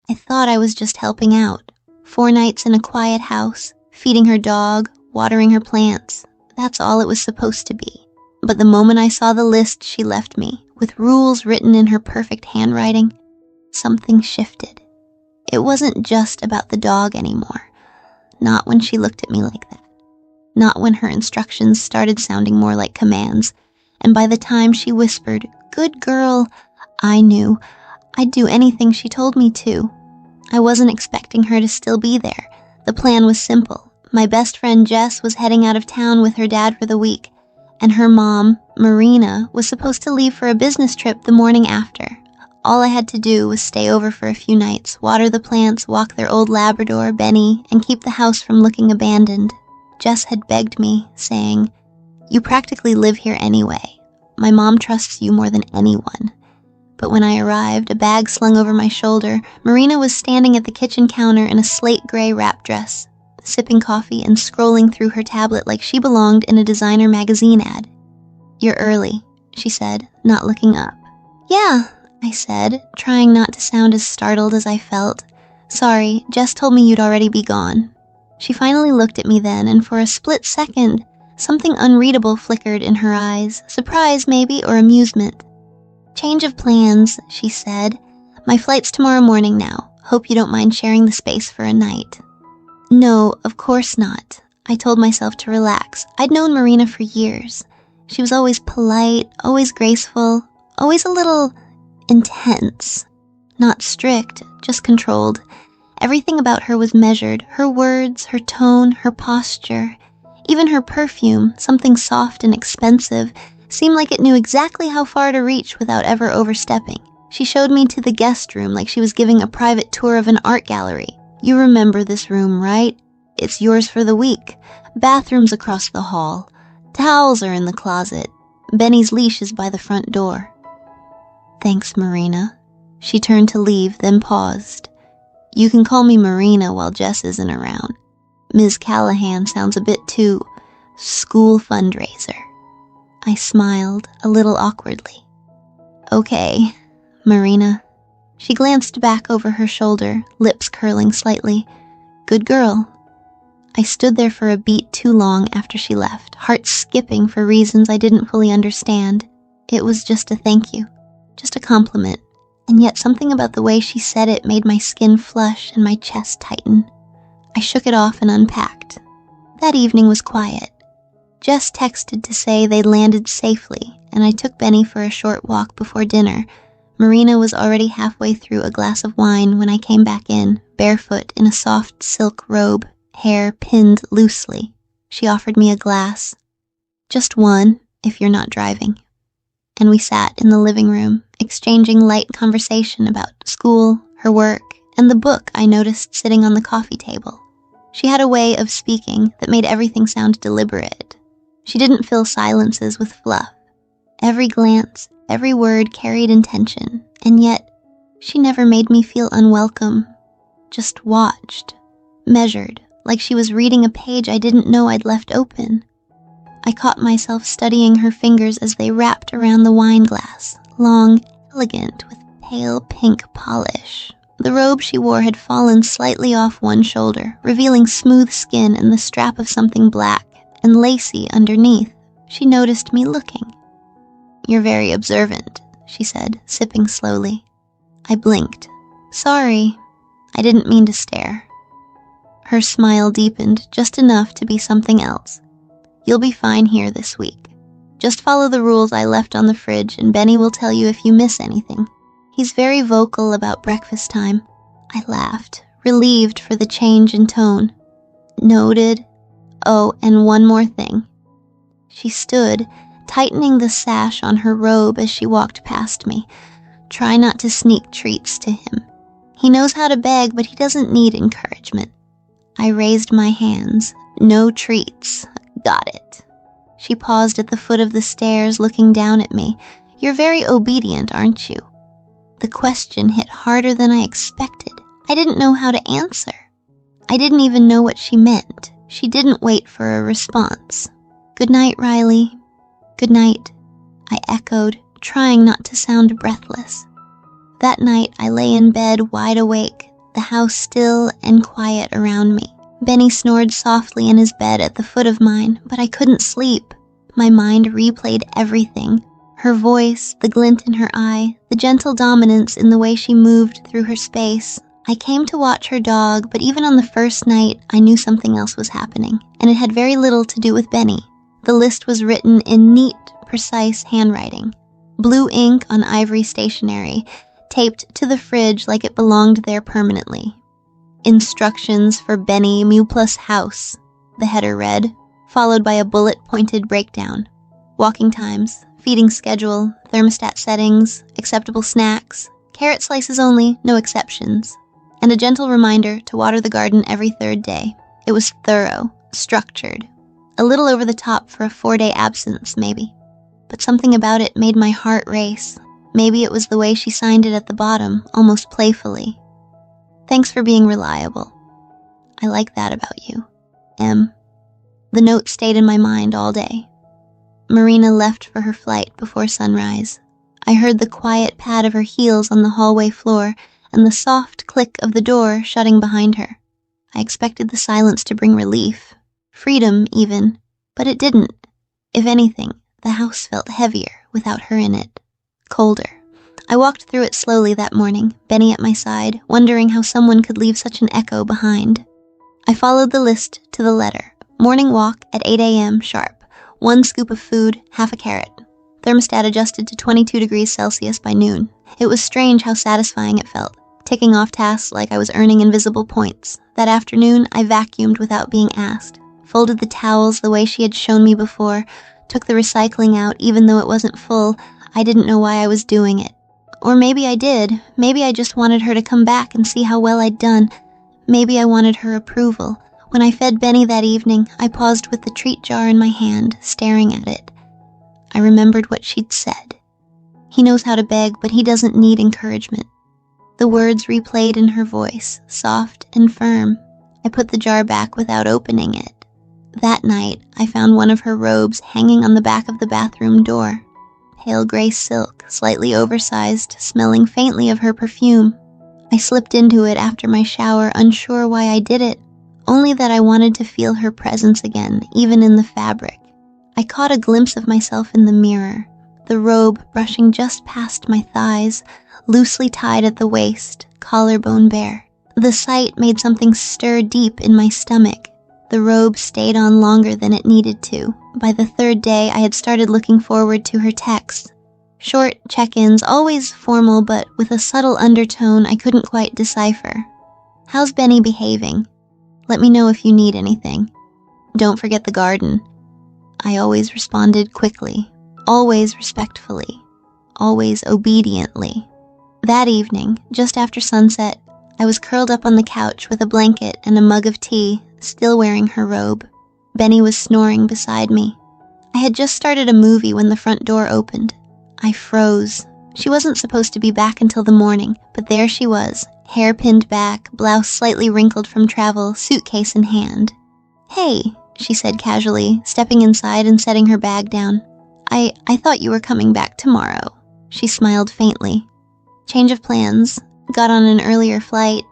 I thought I was just helping out. 4 nights in a quiet house, feeding her dog, watering her plants. That's all it was supposed to be. But the moment I saw the list she left me, with rules written in her perfect handwriting, something shifted. It wasn't just about the dog anymore. Not when she looked at me like that. Not when her instructions started sounding more like commands. And by the time she whispered, "Good girl," I knew I'd do anything she told me to. I wasn't expecting her to still be there. The plan was simple. My best friend Jess was heading out of town with her dad for the week, and her mom, Marina, was supposed to leave for a business trip the morning after. All I had to do was stay over for a few nights, water the plants, walk their old Labrador, Benny, and keep the house from looking abandoned. Jess had begged me, saying, "You practically live here anyway. My mom trusts you more than anyone." But when I arrived, a bag slung over my shoulder, Marina was standing at the kitchen counter in a slate gray wrap dress, sipping coffee and scrolling through her tablet like she belonged in a designer magazine ad. "You're early," she said, not looking up. "Yeah," I said, trying not to sound as startled as I felt. "Sorry, Jess told me you'd already be gone." She finally looked at me then, and for a split second, something unreadable flickered in her eyes, surprise maybe, or amusement. "Change of plans," she said. "My flight's tomorrow morning now. Hope you don't mind sharing the space for a night." No, of course not. I told myself to relax. I'd known Marina for years. She was always polite, always graceful, always a little intense. Not strict, just controlled. Everything about her was measured. Her words, her tone, her posture. Even her perfume, something soft and expensive, seemed like it knew exactly how far to reach without ever overstepping. She showed me to the guest room like she was giving a private tour of an art gallery. "You remember this room, right? It's yours for the week. Bathrooms across the hall. Towels are in the closet. Benny's leash is by the front door." "Thanks, Marina." She turned to leave, then paused. "You can call me Marina while Jess isn't around. Ms. Callahan sounds a bit too school fundraiser." I smiled, a little awkwardly. "Okay, Marina." She glanced back over her shoulder, lips curling slightly. "Good girl." I stood there for a beat too long after she left, heart skipping for reasons I didn't fully understand. It was just a thank you, just a compliment, and yet something about the way she said it made my skin flush and my chest tighten. I shook it off and unpacked. That evening was quiet. Jess texted to say they'd landed safely, and I took Benny for a short walk before dinner. Marina was already halfway through a glass of wine when I came back in, barefoot in a soft silk robe, hair pinned loosely. She offered me a glass. "Just one, if you're not driving." And we sat in the living room, exchanging light conversation about school, her work, and the book I noticed sitting on the coffee table. She had a way of speaking that made everything sound deliberate. She didn't fill silences with fluff. Every glance, every word carried intention, and yet she never made me feel unwelcome. Just watched, measured, like she was reading a page I didn't know I'd left open. I caught myself studying her fingers as they wrapped around the wine glass, long, elegant, with pale pink polish. The robe she wore had fallen slightly off one shoulder, revealing smooth skin and the strap of something black and lacy underneath. She noticed me looking. "You're very observant," she said, sipping slowly. I blinked. "Sorry, I didn't mean to stare." Her smile deepened just enough to be something else. "You'll be fine here this week. Just follow the rules I left on the fridge and Benny will tell you if you miss anything. He's very vocal about breakfast time." I laughed, relieved for the change in tone. "Noted. Oh, and one more thing." She stood, tightening the sash on her robe as she walked past me. "Try not to sneak treats to him. He knows how to beg, but he doesn't need encouragement." I raised my hands. "No treats. Got it." She paused at the foot of the stairs, looking down at me. "You're very obedient, aren't you?" The question hit harder than I expected. I didn't know how to answer. I didn't even know what she meant. She didn't wait for a response. "Good night, Riley." "Good night," I echoed, trying not to sound breathless. That night I lay in bed wide awake, the house still and quiet around me. Benny snored softly in his bed at the foot of mine, but I couldn't sleep. My mind replayed everything. Her voice, the glint in her eye, the gentle dominance in the way she moved through her space. I came to watch her dog, but even on the first night, I knew something else was happening, and it had very little to do with Benny. The list was written in neat, precise handwriting. Blue ink on ivory stationery, taped to the fridge like it belonged there permanently. Instructions for Benny Muplus House, the header read, followed by a bullet-pointed breakdown. Walking times, feeding schedule, thermostat settings, acceptable snacks, carrot slices only, no exceptions, and a gentle reminder to water the garden every third day. It was thorough, structured, a little over the top for a 4-day absence, maybe. But something about it made my heart race. Maybe it was the way she signed it at the bottom, almost playfully. Thanks for being reliable. I like that about you, M. The note stayed in my mind all day. Marina left for her flight before sunrise. I heard the quiet pad of her heels on the hallway floor and the soft click of the door shutting behind her. I expected the silence to bring relief, freedom even, but it didn't. If anything, the house felt heavier without her in it, colder. I walked through it slowly that morning, Benny at my side, wondering how someone could leave such an echo behind. I followed the list to the letter. Morning walk at 8 a.m. sharp. 1 scoop of food, half a carrot. Thermostat adjusted to 22 degrees Celsius by noon. It was strange how satisfying it felt, ticking off tasks like I was earning invisible points. That afternoon, I vacuumed without being asked, folded the towels the way she had shown me before, took the recycling out even though it wasn't full. I didn't know why I was doing it. Or maybe I did. Maybe I just wanted her to come back and see how well I'd done. Maybe I wanted her approval. When I fed Benny that evening, I paused with the treat jar in my hand, staring at it. I remembered what she'd said. He knows how to beg, but he doesn't need encouragement. The words replayed in her voice, soft and firm. I put the jar back without opening it. That night, I found one of her robes hanging on the back of the bathroom door. Pale gray silk, slightly oversized, smelling faintly of her perfume. I slipped into it after my shower, unsure why I did it, only that I wanted to feel her presence again, even in the fabric. I caught a glimpse of myself in the mirror, the robe brushing just past my thighs, loosely tied at the waist, collarbone bare. The sight made something stir deep in my stomach. The robe stayed on longer than it needed to. By the 3rd day, I had started looking forward to her texts. Short check-ins, always formal, but with a subtle undertone I couldn't quite decipher. How's Benny behaving? Let me know if you need anything. Don't forget the garden. I always responded quickly, always respectfully, always obediently. That evening, just after sunset, I was curled up on the couch with a blanket and a mug of tea, still wearing her robe. Benny was snoring beside me. I had just started a movie when the front door opened. I froze. She wasn't supposed to be back until the morning, but there she was, hair pinned back, blouse slightly wrinkled from travel, suitcase in hand. "Hey," she said casually, stepping inside and setting her bag down. I thought you were coming back tomorrow." She smiled faintly. "Change of plans. Got on an earlier flight."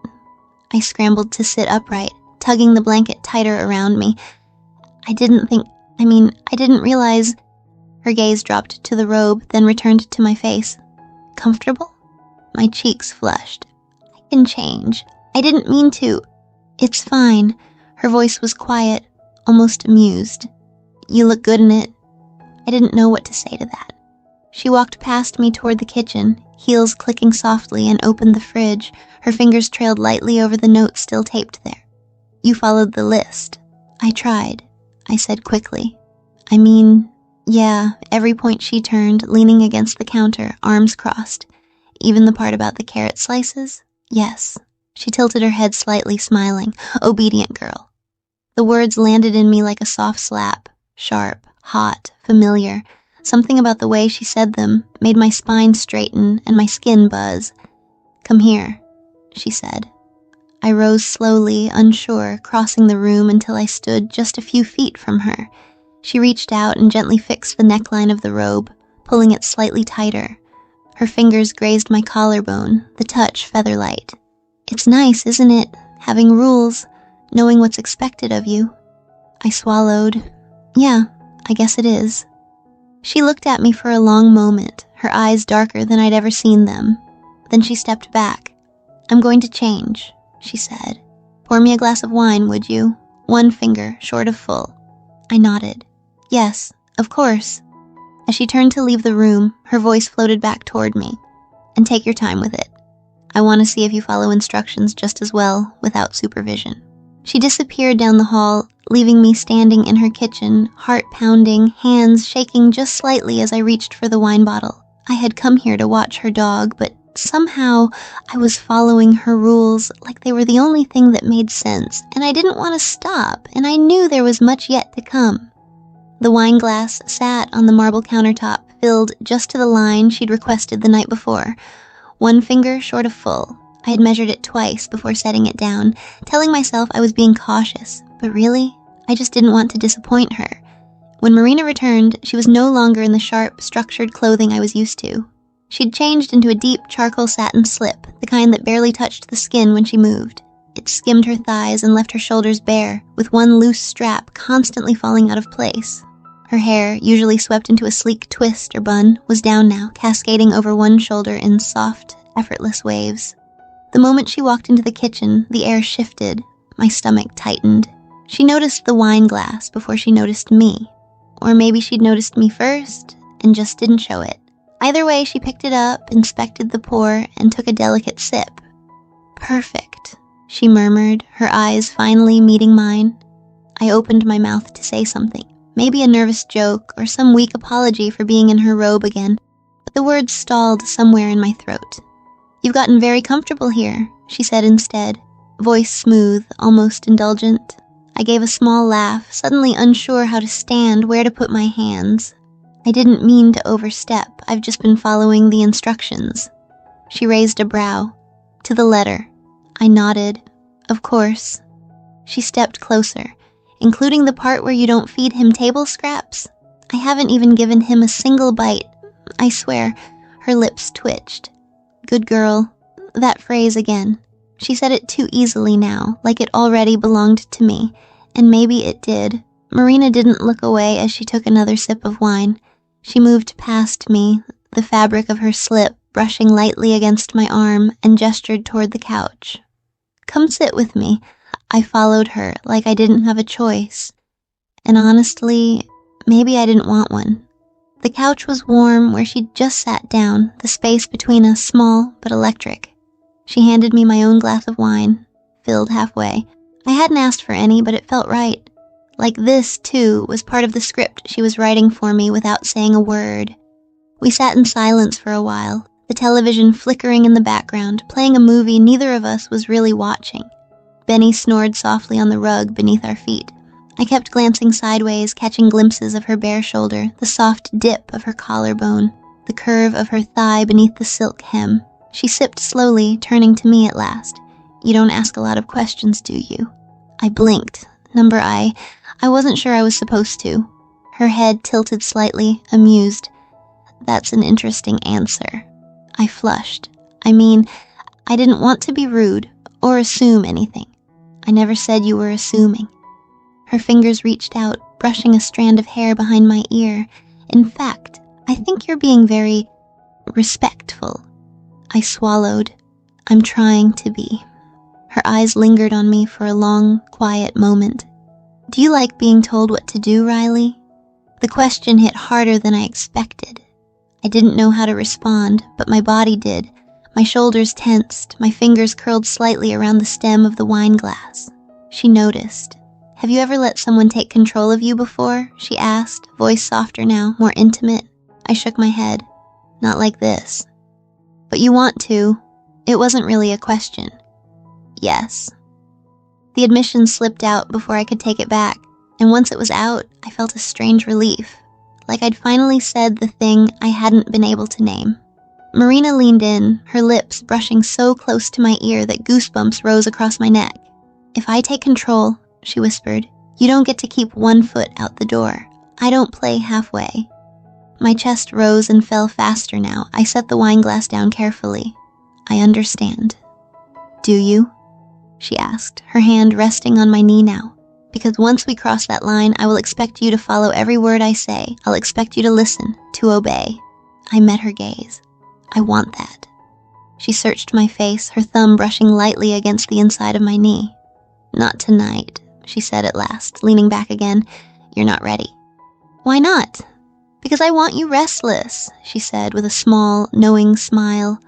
I scrambled to sit upright, tugging the blanket tighter around me. I didn't realize... Her gaze dropped to the robe, then returned to my face. "Comfortable?" My cheeks flushed. "I can change. I didn't mean to." "It's fine." Her voice was quiet, almost amused. "You look good in it." I didn't know what to say to that. She walked past me toward the kitchen, heels clicking softly, and opened the fridge. Her fingers trailed lightly over the note still taped there. "You followed the list." "I tried," I said quickly. Yeah, every point she turned, leaning against the counter, arms crossed. Even the part about the carrot slices? Yes. She tilted her head slightly, smiling. "Obedient girl." The words landed in me like a soft slap. Sharp, hot, familiar. Something about the way she said them made my spine straighten and my skin buzz. "Come here," she said. I rose slowly, unsure, crossing the room until I stood just a few feet from her. She reached out and gently fixed the neckline of the robe, pulling it slightly tighter. Her fingers grazed my collarbone, the touch feather-light. It's nice, isn't it? Having rules, knowing what's expected of you. I swallowed. Yeah, I guess it is. She looked at me for a long moment, her eyes darker than I'd ever seen them. Then she stepped back. I'm going to change, she said. Pour me a glass of wine, would you? One finger, short of full. I nodded. Yes, of course. As she turned to leave the room, her voice floated back toward me. And take your time with it. I want to see if you follow instructions just as well, without supervision. She disappeared down the hall, leaving me standing in her kitchen, heart pounding, hands shaking just slightly as I reached for the wine bottle. I had come here to watch her dog, but somehow I was following her rules like they were the only thing that made sense, and I didn't want to stop, and I knew there was much yet to come. The wine glass sat on the marble countertop, filled just to the line she'd requested the night before. One finger short of full. I had measured it twice before setting it down, telling myself I was being cautious, but really, I just didn't want to disappoint her. When Marina returned, she was no longer in the sharp, structured clothing I was used to. She'd changed into a deep charcoal satin slip, the kind that barely touched the skin when she moved. It skimmed her thighs and left her shoulders bare, with one loose strap constantly falling out of place. Her hair, usually swept into a sleek twist or bun, was down now, cascading over one shoulder in soft, effortless waves. The moment she walked into the kitchen, the air shifted. My stomach tightened. She noticed the wine glass before she noticed me. Or maybe she'd noticed me first and just didn't show it. Either way, she picked it up, inspected the pour, and took a delicate sip. Perfect, she murmured, her eyes finally meeting mine. I opened my mouth to say something. Maybe a nervous joke or some weak apology for being in her robe again, but the words stalled somewhere in my throat. You've gotten very comfortable here, she said instead, voice smooth, almost indulgent. I gave a small laugh, suddenly unsure how to stand, where to put my hands. I didn't mean to overstep, I've just been following the instructions. She raised a brow. To the letter. I nodded. Of course. She stepped closer. Including the part where you don't feed him table scraps? I haven't even given him a single bite. I swear, her lips twitched. Good girl. That phrase again. She said it too easily now, like it already belonged to me, and maybe it did. Marina didn't look away as she took another sip of wine. She moved past me, the fabric of her slip brushing lightly against my arm, and gestured toward the couch. Come sit with me. I followed her, like I didn't have a choice. And honestly, maybe I didn't want one. The couch was warm where she'd just sat down, the space between us small but electric. She handed me my own glass of wine, filled halfway. I hadn't asked for any, but it felt right. Like this, too, was part of the script she was writing for me without saying a word. We sat in silence for a while, the television flickering in the background, playing a movie neither of us was really watching. Benny snored softly on the rug beneath our feet. I kept glancing sideways, catching glimpses of her bare shoulder, the soft dip of her collarbone, the curve of her thigh beneath the silk hem. She sipped slowly, turning to me at last. You don't ask a lot of questions, do you? I blinked. Number I wasn't sure I was supposed to. Her head tilted slightly, amused. That's an interesting answer. I flushed. I didn't want to be rude or assume anything. I never said you were assuming. Her fingers reached out, brushing a strand of hair behind my ear. In fact, I think you're being very respectful. I swallowed. I'm trying to be. Her eyes lingered on me for a long, quiet moment. Do you like being told what to do, Riley? The question hit harder than I expected. I didn't know how to respond, but my body did. My shoulders tensed, my fingers curled slightly around the stem of the wine glass. She noticed. Have you ever let someone take control of you before? She asked, voice softer now, more intimate. I shook my head. Not like this. But you want to. It wasn't really a question. Yes. The admission slipped out before I could take it back, and once it was out, I felt a strange relief, like I'd finally said the thing I hadn't been able to name. Marina leaned in, her lips brushing so close to my ear that goosebumps rose across my neck. If I take control, she whispered, you don't get to keep one foot out the door. I don't play halfway. My chest rose and fell faster now. I set the wine glass down carefully. I understand. Do you? She asked, her hand resting on my knee now. Because once we cross that line, I will expect you to follow every word I say. I'll expect you to listen, to obey. I met her gaze. I want that. She searched my face, her thumb brushing lightly against the inside of my knee. Not tonight, she said at last, leaning back again. You're not ready. Why not? Because I want you restless, she said with a small, knowing smile.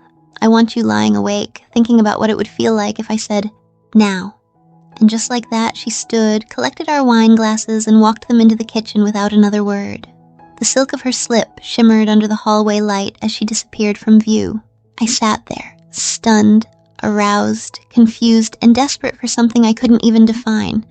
I want you lying awake, thinking about what it would feel like if I said, now. And just like that, she stood, collected our wine glasses, and walked them into the kitchen without another word. The silk of her slip shimmered under the hallway light as she disappeared from view. I sat there, stunned, aroused, confused, and desperate for something I couldn't even define.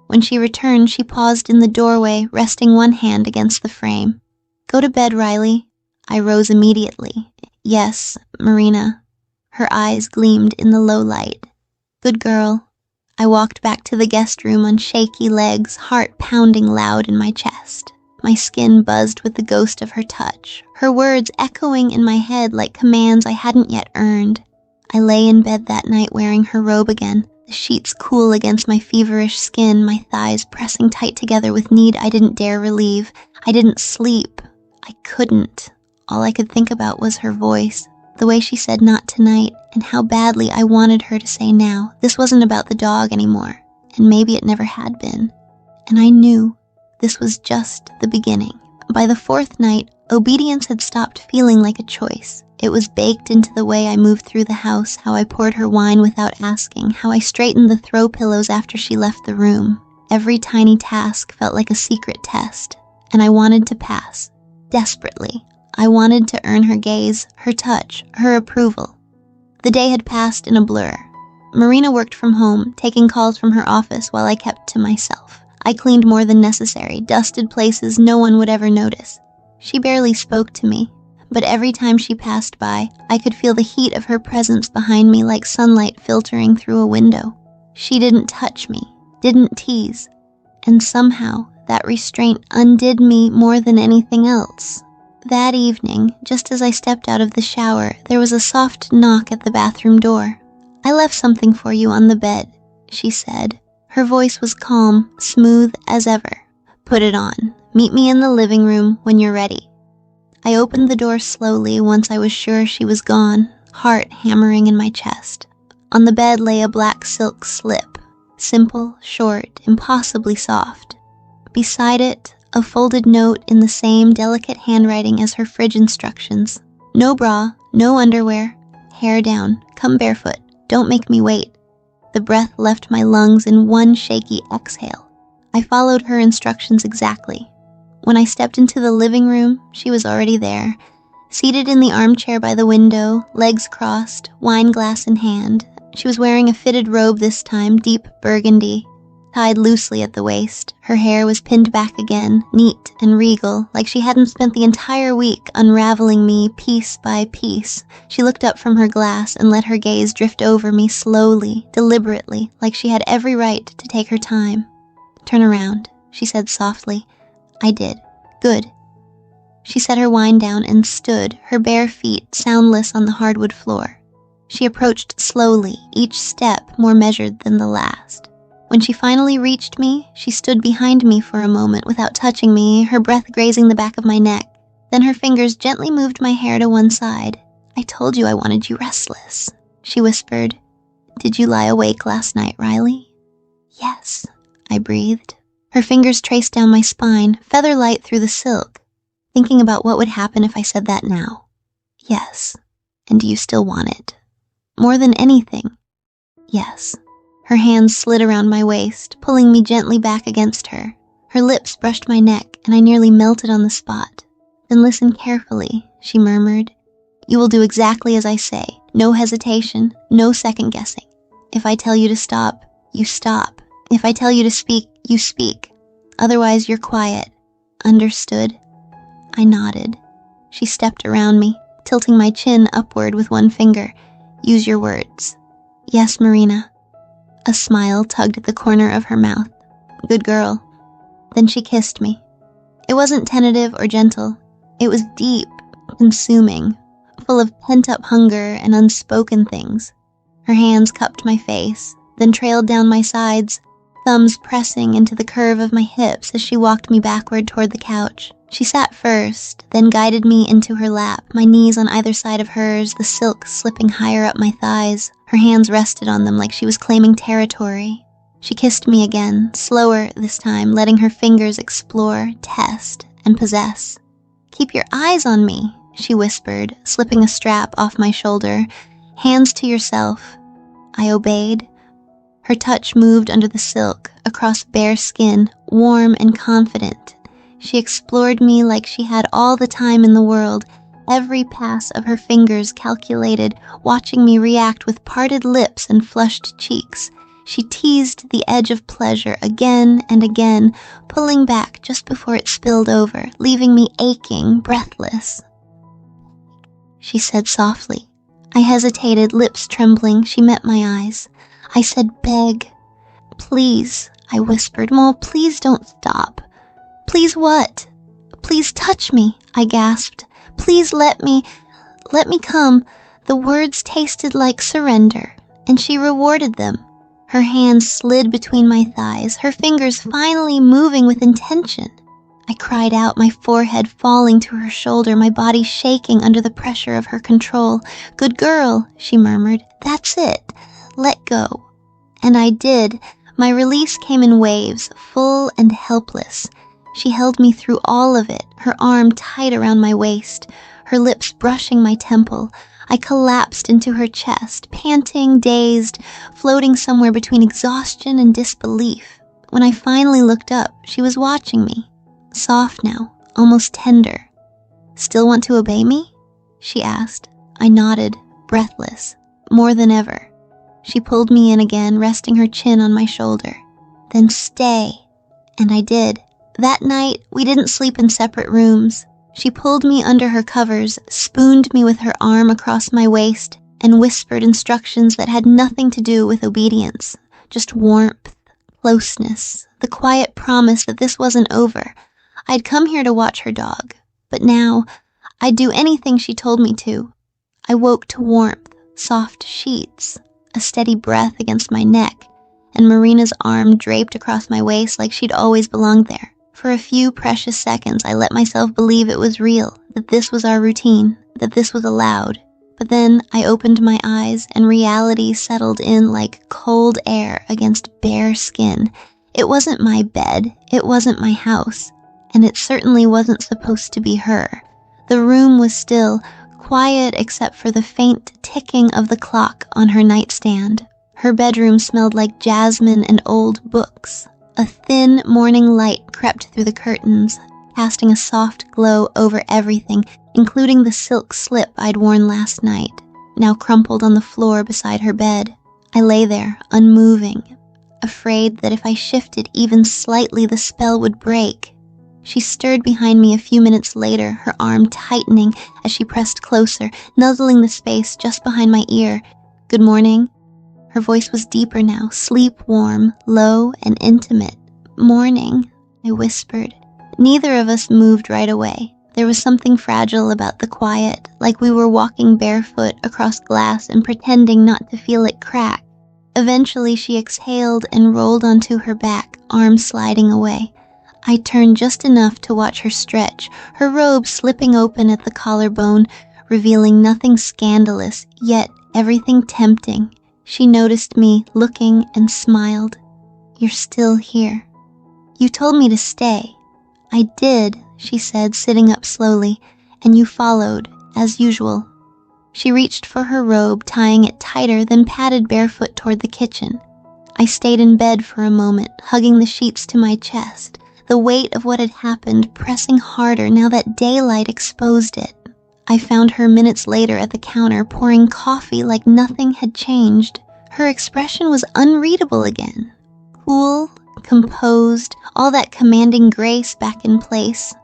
When she returned, she paused in the doorway, resting one hand against the frame. Go to bed, Riley. I rose immediately. Yes, Marina. Her eyes gleamed in the low light. Good girl. I walked back to the guest room on shaky legs, heart pounding loud in my chest. My skin buzzed with the ghost of her touch, her words echoing in my head like commands I hadn't yet earned. I lay in bed that night wearing her robe again, the sheets cool against my feverish skin, my thighs pressing tight together with need I didn't dare relieve. I didn't sleep. I couldn't. All I could think about was her voice, the way she said not tonight, and how badly I wanted her to say now. This wasn't about the dog anymore, and maybe it never had been. And I knew this was just the beginning. By the fourth night, obedience had stopped feeling like a choice. It was baked into the way I moved through the house, how I poured her wine without asking, how I straightened the throw pillows after she left the room. Every tiny task felt like a secret test, and I wanted to pass, desperately. I wanted to earn her gaze, her touch, her approval. The day had passed in a blur. Marina worked from home, taking calls from her office while I kept to myself. I cleaned more than necessary, dusted places no one would ever notice. She barely spoke to me, but every time she passed by, I could feel the heat of her presence behind me like sunlight filtering through a window. She didn't touch me, didn't tease, and somehow that restraint undid me more than anything else. That evening, just as I stepped out of the shower, there was a soft knock at the bathroom door. I left something for you on the bed, she said. Her voice was calm, smooth as ever. Put it on. Meet me in the living room when you're ready. I opened the door slowly once I was sure she was gone, heart hammering in my chest. On the bed lay a black silk slip, simple, short, impossibly soft. Beside it, a folded note in the same delicate handwriting as her fridge instructions. No bra, no underwear, hair down, come barefoot, don't make me wait. The breath left my lungs in one shaky exhale. I followed her instructions exactly. When I stepped into the living room, she was already there, seated in the armchair by the window, legs crossed, wine glass in hand. She was wearing a fitted robe this time, deep burgundy, tied loosely at the waist. Her hair was pinned back again, neat and regal, like she hadn't spent the entire week unraveling me piece by piece. She looked up from her glass and let her gaze drift over me slowly, deliberately, like she had every right to take her time. Turn around, she said softly. I did. Good. She set her wine down and stood, her bare feet soundless on the hardwood floor. She approached slowly, each step more measured than the last. When she finally reached me, she stood behind me for a moment without touching me, her breath grazing the back of my neck. Then her fingers gently moved my hair to one side. I told you I wanted you restless, she whispered. Did you lie awake last night, Riley? Yes, I breathed. Her fingers traced down my spine, feather light through the silk, thinking about what would happen if I said that now. Yes. And do you still want it? More than anything. Yes. Her hands slid around my waist, pulling me gently back against her. Her lips brushed my neck, and I nearly melted on the spot. Then listen carefully, she murmured. You will do exactly as I say. No hesitation, no second guessing. If I tell you to stop, you stop. If I tell you to speak, you speak. Otherwise, you're quiet. Understood? I nodded. She stepped around me, tilting my chin upward with one finger. Use your words. Yes, Marina. A smile tugged at the corner of her mouth. Good girl. Then she kissed me. It wasn't tentative or gentle. It was deep, consuming, full of pent-up hunger and unspoken things. Her hands cupped my face, then trailed down my sides, thumbs pressing into the curve of my hips as she walked me backward toward the couch. She sat first, then guided me into her lap, my knees on either side of hers, the silk slipping higher up my thighs. Her hands rested on them like she was claiming territory. She kissed me again, slower this time, letting her fingers explore, test, and possess. "Keep your eyes on me," she whispered, slipping a strap off my shoulder. "Hands to yourself." I obeyed. Her touch moved under the silk, across bare skin, warm and confident. She explored me like she had all the time in the world, every pass of her fingers calculated, watching me react with parted lips and flushed cheeks. She teased the edge of pleasure again and again, pulling back just before it spilled over, leaving me aching, breathless. She said softly. I hesitated, lips trembling. She met my eyes. I said, "Beg." "Please," I whispered. "Well, please don't stop." "Please what?" "Please touch me," I gasped. "Please let me come." The words tasted like surrender, and she rewarded them. Her hands slid between my thighs, her fingers finally moving with intention. I cried out, my forehead falling to her shoulder, my body shaking under the pressure of her control. "Good girl," she murmured. "That's it. Let go." And I did. My release came in waves, full and helpless. She held me through all of it, her arm tight around my waist, her lips brushing my temple. I collapsed into her chest, panting, dazed, floating somewhere between exhaustion and disbelief. When I finally looked up, she was watching me, soft now, almost tender. "Still want to obey me?" she asked. I nodded, breathless, more than ever. She pulled me in again, resting her chin on my shoulder. "Then stay." And I did. That night, we didn't sleep in separate rooms. She pulled me under her covers, spooned me with her arm across my waist, and whispered instructions that had nothing to do with obedience, just warmth, closeness, the quiet promise that this wasn't over. I'd come here to watch her dog, but now I'd do anything she told me to. I woke to warmth, soft sheets, a steady breath against my neck, and Marina's arm draped across my waist like she'd always belonged there. For a few precious seconds, I let myself believe it was real, that this was our routine, that this was allowed. But then I opened my eyes, and reality settled in like cold air against bare skin. It wasn't my bed, it wasn't my house, and it certainly wasn't supposed to be her. The room was still, quiet except for the faint ticking of the clock on her nightstand. Her bedroom smelled like jasmine and old books. A thin morning light crept through the curtains, casting a soft glow over everything, including the silk slip I'd worn last night, now crumpled on the floor beside her bed. I lay there, unmoving, afraid that if I shifted even slightly, the spell would break. She stirred behind me a few minutes later, her arm tightening as she pressed closer, nuzzling the space just behind my ear. "Good morning." Her voice was deeper now, sleep-warm, low, and intimate. "Morning," I whispered. Neither of us moved right away. There was something fragile about the quiet, like we were walking barefoot across glass and pretending not to feel it crack. Eventually, she exhaled and rolled onto her back, arms sliding away. I turned just enough to watch her stretch, her robe slipping open at the collarbone, revealing nothing scandalous, yet everything tempting. She noticed me, looking, and smiled. "You're still here. You told me to stay." "I did," she said, sitting up slowly, "and you followed, as usual." She reached for her robe, tying it tighter, then padded barefoot toward the kitchen. I stayed in bed for a moment, hugging the sheets to my chest, the weight of what had happened pressing harder now that daylight exposed it. I found her minutes later at the counter, pouring coffee like nothing had changed. Her expression was unreadable again. Cool, composed, all that commanding grace back in place.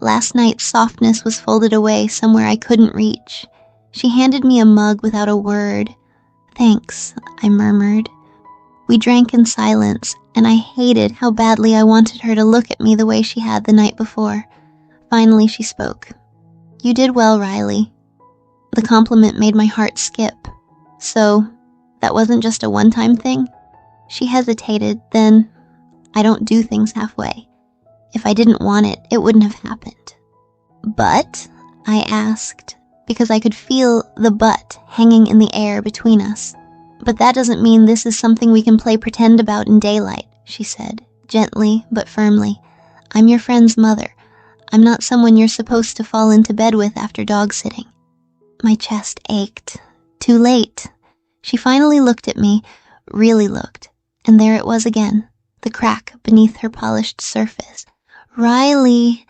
Last night's softness was folded away somewhere I couldn't reach. She handed me a mug without a word. "Thanks," I murmured. We drank in silence, and I hated how badly I wanted her to look at me the way she had the night before. Finally, she spoke. "You did well, Riley." The compliment made my heart skip. "So, That wasn't just a one-time thing? She hesitated, then I don't do things halfway. If I didn't want it, it wouldn't have happened. But? I asked, because I could feel the but hanging in the air between us. But that doesn't mean this is something we can play pretend about in daylight, she said, gently but firmly. I'm your friend's mother. I'm not someone you're supposed to fall into bed with after dog sitting. My chest ached. Too late. She finally looked at me, really looked, and there it was again, the crack beneath her polished surface. Riley,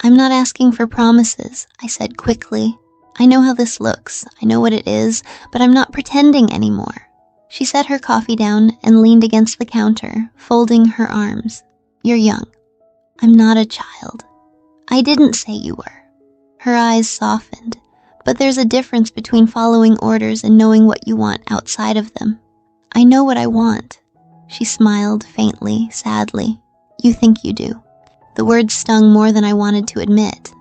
I'm not asking for promises, I said quickly. I know how this looks, I know what it is, but I'm not pretending anymore. She set her coffee down and leaned against the counter, folding her arms. You're young. I'm not a child. I didn't say you were. Her eyes softened, but there's a difference between following orders and knowing what you want outside of them. I know what I want. She smiled faintly, sadly. You think you do. The words stung more than I wanted to admit.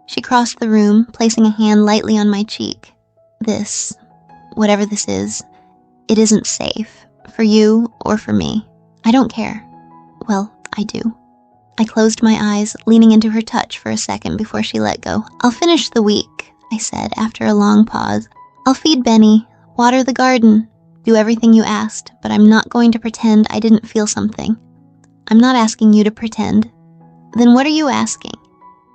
She crossed the room, placing a hand lightly on my cheek. This, whatever this is, it isn't safe, for you or for me. I don't care. Well, I do. I closed my eyes, leaning into her touch for a second before she let go. I'll finish the week, I said after a long pause. I'll feed Benny, water the garden, do everything you asked, but I'm not going to pretend I didn't feel something. I'm not asking you to pretend. Then what are you asking?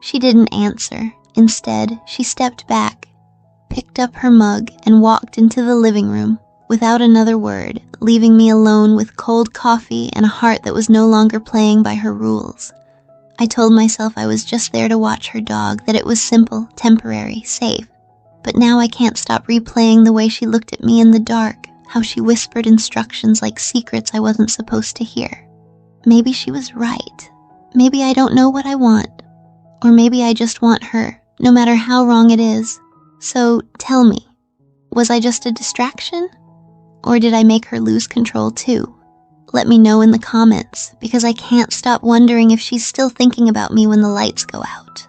She didn't answer. Instead, she stepped back, picked up her mug, and walked into the living room without another word, leaving me alone with cold coffee and a heart that was no longer playing by her rules. I told myself I was just there to watch her dog, that it was simple, temporary, safe. But now I can't stop replaying the way she looked at me in the dark, how she whispered instructions like secrets I wasn't supposed to hear. Maybe she was right. Maybe I don't know what I want. Or maybe I just want her, no matter how wrong it is. So tell me, was I just a distraction? Or did I make her lose control too? Let me know in the comments, because I can't stop wondering if she's still thinking about me when the lights go out.